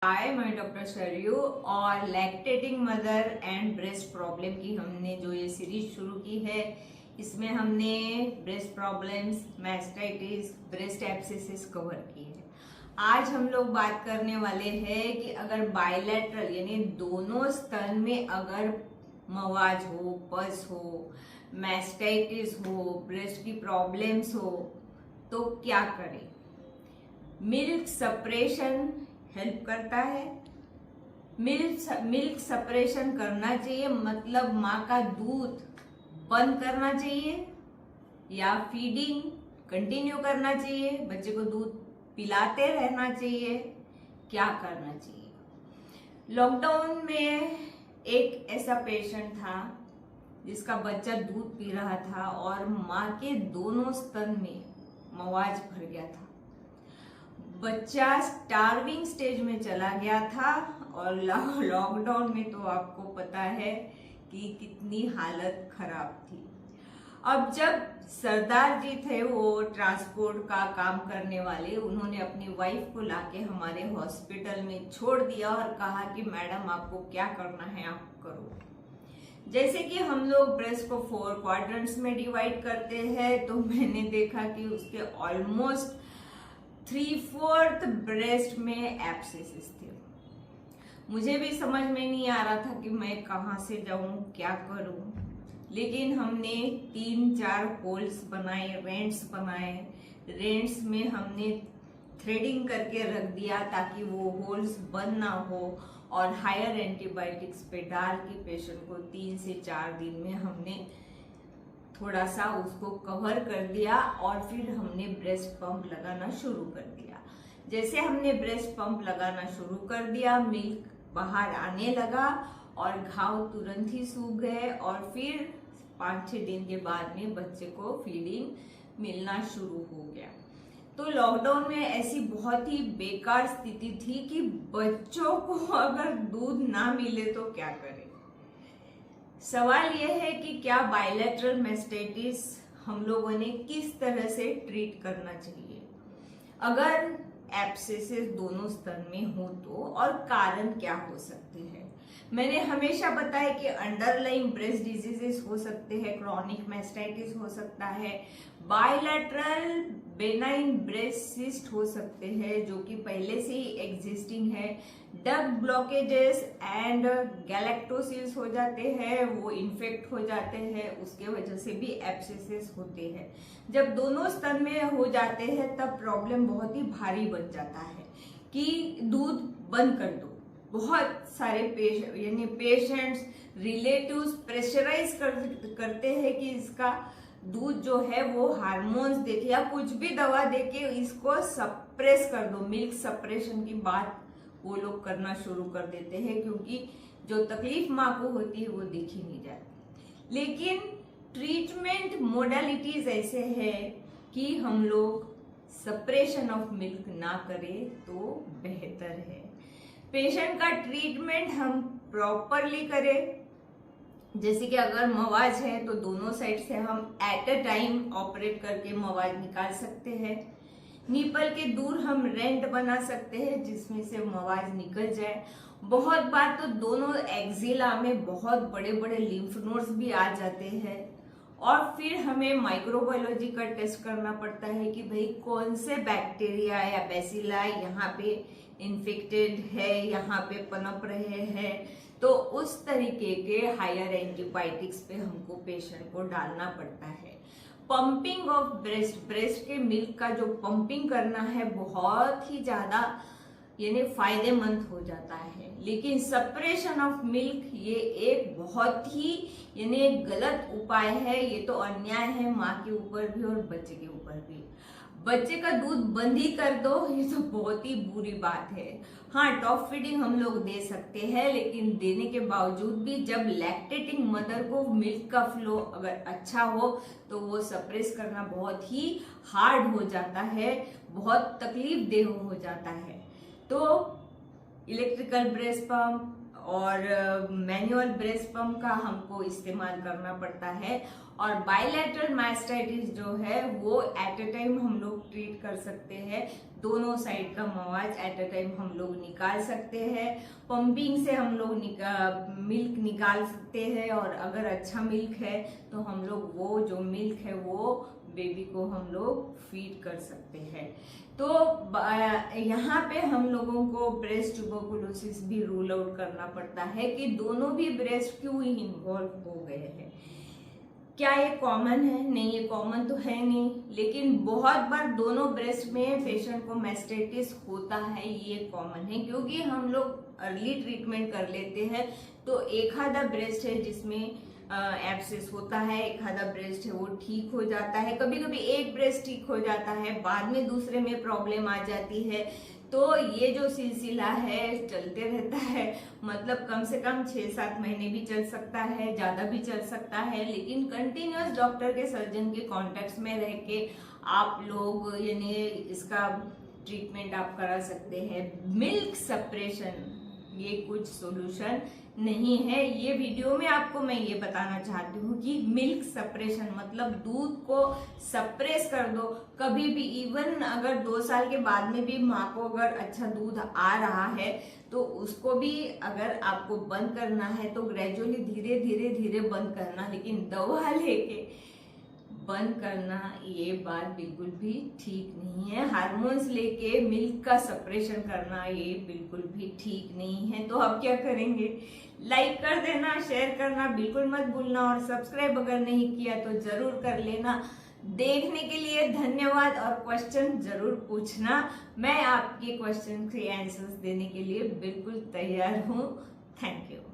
हाय, मैं डॉक्टर सरयू और lactating mother and breast problem की हमने जो ये सीरीज शुरू की है, इसमें हमने breast problems, mastitis, breast abscesses cover की है। आज हम लोग बात करने वाले हैं कि अगर बायलैटरल यानी दोनों स्तन में अगर मवाज हो, पस हो, मैस्टाइटिस हो, ब्रेस्ट की प्रॉब्लम्स हो तो क्या करें। मिल्क सप्रेशन हेल्प करता है। मिल्क सप्रेशन करना चाहिए, मतलब माँ का दूध बंद करना चाहिए या फीडिंग कंटिन्यू करना चाहिए, बच्चे को दूध पिलाते रहना चाहिए, क्या करना चाहिए। लॉकडाउन में एक ऐसा पेशेंट था जिसका बच्चा दूध पी रहा था और माँ के दोनों स्तन में मवाज भर गया था। बच्चा स्टार्विंग स्टेज में चला गया था और लॉकडाउन में तो आपको पता है कि कितनी हालत खराब थी। अब जब सरदार जी थे, वो ट्रांसपोर्ट का काम करने वाले, उन्होंने अपनी वाइफ को लाके हमारे हॉस्पिटल में छोड़ दिया और कहा कि मैडम आपको क्या करना है आप करो। जैसे कि हम लोग ब्रेस्ट को 4 क्वाड्रेंट्स में डिवाइड करते हैं, तो मैंने देखा कि उसके ऑलमोस्ट 3/4 ब्रेस्ट में एब्सेसिस थे। मुझे भी समझ में नहीं आ रहा था कि मैं कहाँ से जाऊं, क्या करूं, लेकिन हमने 3-4 होल्स बनाए, रेंट्स में हमने थ्रेडिंग करके रख दिया ताकि वो होल्स बंद ना हो, और हायर एंटीबायोटिक्स पे डाल के पेशेंट को 3 से 4 दिन में हमने थोड़ा सा उसको कवर कर दिया और फिर हमने ब्रेस्ट पंप लगाना शुरू कर दिया। जैसे हमने ब्रेस्ट पंप लगाना शुरू कर दिया, मिल्क बाहर आने लगा और घाव तुरंत ही सूख गए और फिर 5-6 दिन के बाद में बच्चे को फीडिंग मिलना शुरू हो गया। तो लॉकडाउन में ऐसी बहुत ही बेकार स्थिति थी कि बच्चों को अगर दूध ना मिले तो क्या करें। सवाल यह है कि क्या बायलैटरल मैस्टाइटिस हम लोगों ने किस तरह से ट्रीट करना चाहिए अगर एब्सेसिस दोनों स्तन में हो तो, और कारण क्या हो सकते हैं। मैंने हमेशा बताया कि अंडरलाइंग ब्रेस्ट डिजीजेस हो सकते हैं, क्रॉनिक मैस्टाइटिस हो सकता है, बायलैटरल बेनाइन ब्रेस्ट सिस्ट हो सकते हैं जो कि पहले से ही एग्जिस्टिंग है, डक्ट ब्लॉकेजेस एंड गैलेक्टोसिस हो जाते हैं, वो इन्फेक्ट हो जाते हैं, उसके वजह से भी एब्सेसिस होते हैं। जब दोनों स्तन में हो जाते हैं तब प्रॉब्लम बहुत ही भारी बन जाता है कि दूध बंद कर दो। बहुत सारे पेशेंट्स, रिलेटिव्स प्रेशराइज करते हैं कि इसका दूध जो है वो हार्मोन्स देके या कुछ भी दवा देके इसको सप्रेस कर दो। मिल्क सप्रेशन की बात वो लोग करना शुरू कर देते हैं क्योंकि जो तकलीफ माँ को होती है वो देखी नहीं जाती। लेकिन ट्रीटमेंट मोडालिटीज ऐसे है कि हम लोग सप्रेशन ऑफ मिल्क ना करें तो बेहतर है। पेशेंट का ट्रीटमेंट हम प्रॉपरली करें, जैसे कि अगर मवाज है तो दोनों साइड से हम एट अ टाइम ऑपरेट करके मवाज निकाल सकते हैं। निपल के दूर हम रेंट बना सकते हैं जिसमें से मवाज निकल जाए। बहुत बार तो दोनों एक्जिला में बहुत बड़े बड़े लिम्फ नोड्स भी आ जाते हैं और फिर हमें माइक्रोबायोलॉजी का टेस्ट करना पड़ता है कि भाई कौन से बैक्टीरिया या बेसिला यहाँ पे इन्फेक्टेड है, यहाँ पे पनप रहे हैं। तो उस तरीके के हायर एंटीबायोटिक्स पे हमको पेशेंट को डालना पड़ता है। पंपिंग ऑफ ब्रेस्ट के मिल्क का जो पंपिंग करना है बहुत ही ज्यादा यानी फायदेमंद हो जाता है, लेकिन सप्रेशन ऑफ मिल्क ये एक बहुत ही यानी एक गलत उपाय है। ये तो अन्याय है माँ के ऊपर भी और बच्चे के ऊपर भी। बच्चे का दूध बंद ही कर दो, ये तो बहुत ही बुरी बात है। हाँ, टॉप फीडिंग हम लोग दे सकते हैं, लेकिन देने के बावजूद भी जब लैक्टेटिंग मदर को मिल्क का फ्लो अगर अच्छा हो तो वो सप्रेस करना बहुत ही हार्ड हो जाता है, बहुत तकलीफ देह हो जाता है। तो इलेक्ट्रिकल ब्रेस्ट पंप और मैनुअल ब्रेस्ट पंप का हमको इस्तेमाल करना पड़ता है। और बायलैटरल मास्टाइटिस जो है वो एट अ टाइम हम लोग ट्रीट कर सकते हैं, दोनों साइड का मवाज एट अ टाइम हम लोग निकाल सकते हैं। पंपिंग से हम लोग मिल्क निकाल सकते हैं, और अगर अच्छा मिल्क है तो हम लोग वो जो मिल्क है वो बेबी को हम लोग फीड कर सकते हैं। तो यहाँ पे हम लोगों को ब्रेस्ट ट्यूबरकुलोसिस भी रूल आउट करना पड़ता है कि दोनों भी ब्रेस्ट क्यों ही इन्वॉल्व हो गए हैं। क्या ये कॉमन है? नहीं, ये कॉमन तो है नहीं, लेकिन बहुत बार दोनों ब्रेस्ट में पेशेंट को मास्टाइटिस होता है, ये कॉमन है, क्योंकि हम लोग अर्ली ट्रीटमेंट कर लेते हैं। तो एक आधा ब्रेस्ट है जिसमें एब्सेस होता है, एक आधा ब्रेस्ट है वो ठीक हो जाता है, कभी कभी एक ब्रेस्ट ठीक हो जाता है, बाद में दूसरे में प्रॉब्लम आ जाती है। तो ये जो सिलसिला है चलते रहता है, मतलब कम से कम 6-7 महीने भी चल सकता है, ज्यादा भी चल सकता है, लेकिन कंटिन्यूअस डॉक्टर के सर्जन के कॉन्टेक्ट में रह के आप लोग यानी इसका ट्रीटमेंट आप करा सकते हैं। मिल्क सप्रेशन ये कुछ सॉल्यूशन नहीं है। ये वीडियो में आपको मैं ये बताना चाहती हूँ कि मिल्क सप्रेशन मतलब दूध को सप्रेस कर दो। कभी भी इवन अगर 2 साल के बाद में भी माँ को अगर अच्छा दूध आ रहा है तो उसको भी अगर आपको बंद करना है तो ग्रेजुअली धीरे धीरे धीरे बंद करना, लेकिन दवा लेके बंद करना ये बात बिल्कुल भी ठीक नहीं है। हार्मोन्स लेके मिल्क का सप्रेशन करना ये बिल्कुल भी ठीक नहीं है। तो अब क्या करेंगे? लाइक कर देना, शेयर करना बिल्कुल मत भूलना, और सब्सक्राइब अगर नहीं किया तो जरूर कर लेना। देखने के लिए धन्यवाद, और क्वेश्चन जरूर पूछना, मैं आपके क्वेश्चन के आंसर्स देने के लिए बिल्कुल तैयार हूँ। Thank you.